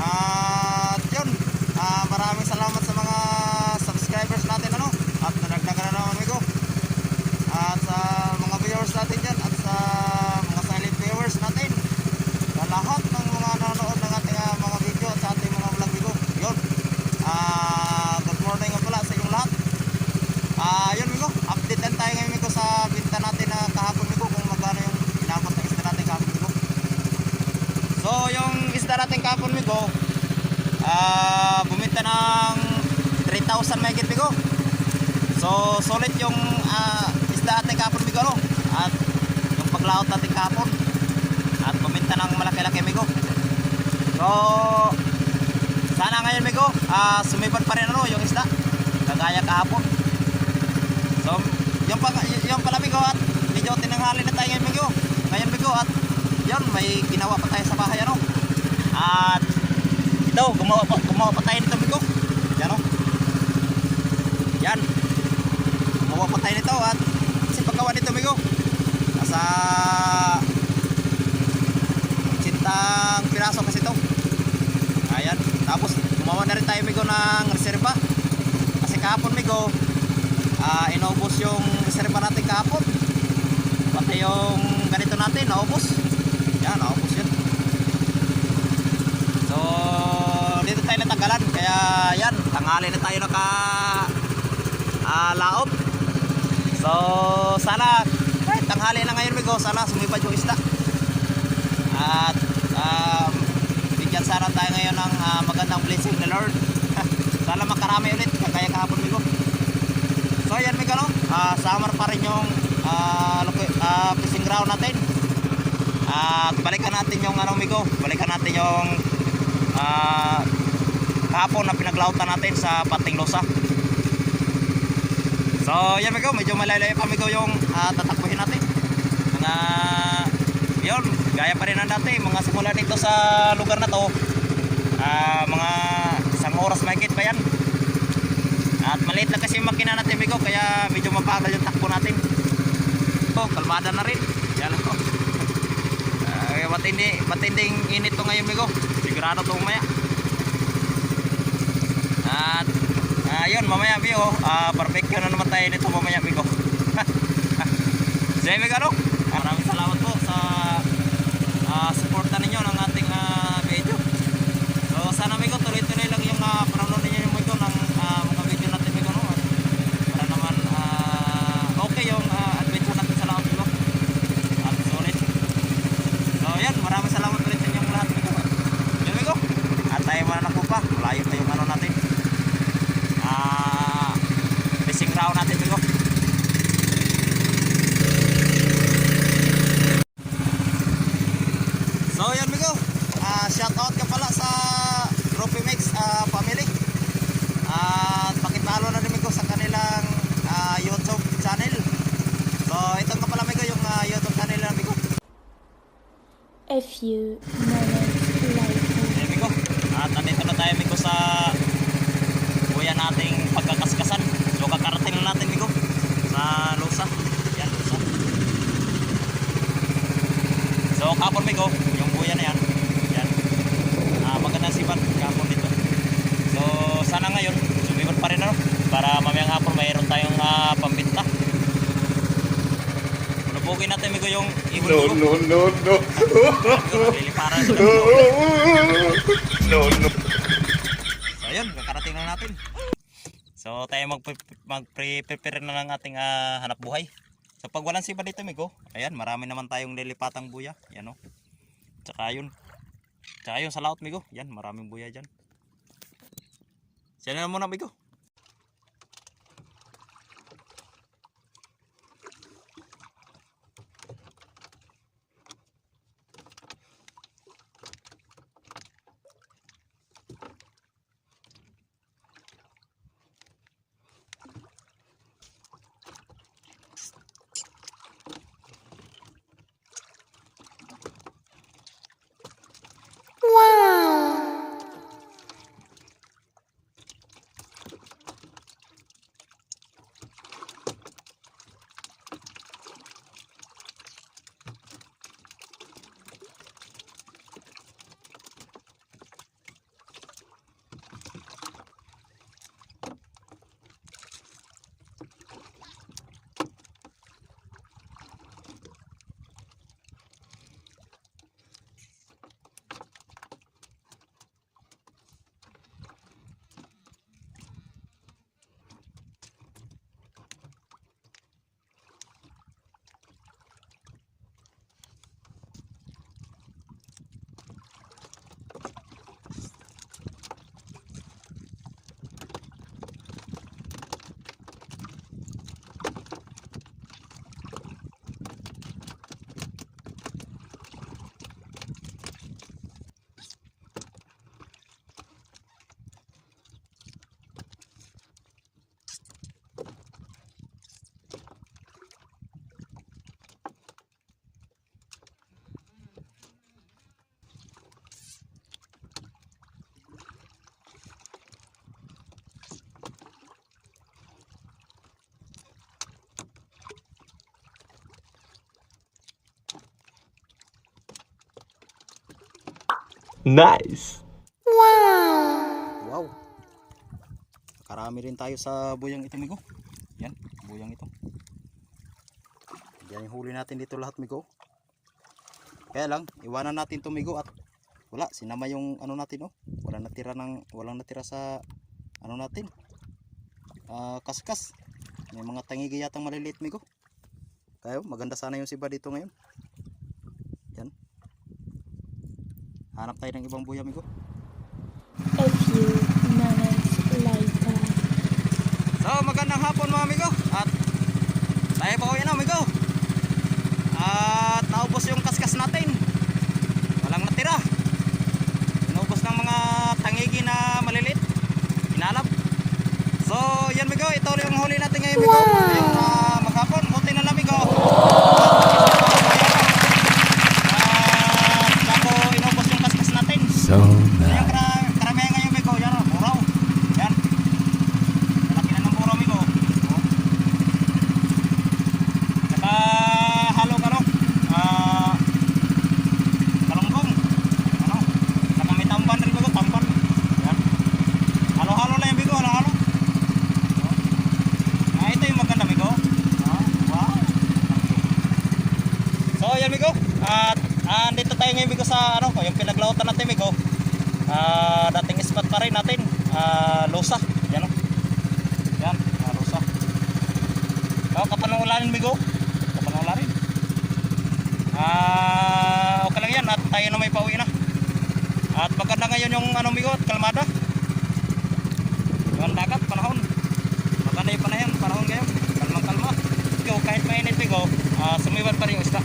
At yun, maraming salamat sa mga subscribers natin at nadagdagan na naman amigo. At sa mga viewers natin dyan at sa mga silent viewers natin, sa lahat ng mga nanonood ng ating mga video at sa ating mga vlog amigo. Yun, good morning nga pala sa inyong lahat. Yun amigo, update lang tayo ngayon amigo sa binta natin na kahapon amigo, kung magkano yung inabot ng isda natin kahapon amigo. So yung isda natin kahapon amigo, bumenta ng 3,000 mahigit amigo. So solid yung isda natin kahapon amigo at yung paglaot natin kahapon, at bumenta ng malaki-laki amigo. So sana ngayon amigo, sumipad pa rin yung isda kagaya kahapon. So yung pala amigo, at medyo tinanghali na tayo ngayon amigo, at yun, may ginawa pa tayo sa bahay at ito, gumawa pa tayo nito amigo. Yan gumawa pa tayo nito, at kasi paggawa nito amigo nasa 80 piraso kasi ito. Ayan, tapos gumawa na rin tayo amigo ng reserva kasi kahapon amigo, inaubos yung reserva natin kahapon, pati yung ganito natin naubos. Yan, naubos yun. So dito tayo natanggalan, kaya yan, tanghali na tayo laot. So sana kahit tanghali na ngayon amigo, sana sumipad yung isda at bigyan sana tayo ngayon ng magandang blessing ni Lord. Sana makarami ulit kaya kahapon amigo. So yan amigo summer pa rin yung fishing ground natin. At balikan natin yung amigo, balikan natin yung kahapon na pinaglautan natin sa Pating Losa. So yan amigo, medyo malayo pa amigo yung tatakbuhin natin. Mga yun, gaya pa rin ang dati, mga simula dito sa lugar na to, mga isang oras mahigit pa yan. At maliit na kasi yung makina natin amigo, kaya medyo mabagal yung takbo natin. So kalmada na rin. Yan matinding init to ngayon amigo, sigurado to umaya. At yun, mamaya amigo, barbecue na naman tayo nito mamaya amigo. So amigo maraming salamat po sa suporta ninyo ng ating video. So sana amigo, tuloy-tuloy lang yung panonood ninyo amigo ng mga video natin amigo para naman okay yung adventure natin sa laot amigo at sulit. So yan, maraming salamat ulit sa inyong lahat amigo. Yun amigo, at tayo mananako pa, malayo pa yung natin fishing ground natin amigo. So yan amigo, shout out ka pala sa Trophy Mix family, at pakipalo na amigo sa kanilang YouTube channel. So ito nga pala amigo yung YouTube channel na amigo. A few moments later. Hey, amigo, at nandito na tayo amigo sa buya nating pagkakaskasan. So kakarating na natin amigo sa Losa. Yan, Losa. So kapon amigo, yung buya na yan, magandang sibat kapon dito. So sana ngayon sumibat pa rin para mamayang hapon mayroon tayong pambinta. Ulubugin natin amigo yung ibon. No. So ayun, kakarating na natin. So tayo mag-prepare na ng ating hanap buhay. So pag walang siba dito amigo, ayan, marami naman tayong lilipatang buya. Yan Tsaka yun sa laot amigo, yan, maraming buya dyan. Siya na muna amigo. Nice. Wow. Karami rin tayo sa buyang ito, Migo. Yan, buyang ito. Yan yung huli natin dito lahat, Migo. Kaya lang, iwanan natin to, Migo, at wala, sinama yung ano natin, oh. Walang natira sa ano natin. Kaskas. May mga tangigi yatang maliliit, Migo. Kaya maganda sana yung siba dito ngayon. Yan. Hanap tayo ng ibang buya, Migo. A few minutes later. So magandang hapon mga amigo. At tayo pa uwi na, amigo. At naubos yung kaskas natin. Walang natira. Inubos ng mga tangigi na maliliit. Inalap. So yan, amigo, ito yung huli natin ngayon, amigo. Yung maghapon, buti na lang, amigo. At bago inubos yung kaskas natin. So Yung karamihan ngayon, amigo, yan, buraw. Yan. Malaki na ng buraw, amigo. Oh. Saka halong ano, kalunggong. Ano, saka may tamban rin, amigo, tamban. Yan. Halo-halo lang yung amigo, halo-halo. Oh. Ito yung maganda, amigo. Wow. So, yan, amigo. At andito tayo ngayon, amigo, sa ano, yung pinaglautan natin, amigo. Dating spot pa rin natin, Losa. Yan, oh. Yan, Losa. Oh, kapanungulanin, amigo. Kapanungulanin. Okay lang yan, at tayo na may pauwi na. At maganda ngayon yung ano, amigo, at kalmada. Yung dagat, panahon. Maganda yung panahon ngayon. Kalmang kalma. Ikaw, kahit mainit, amigo, sumiwan pa rin yung isda.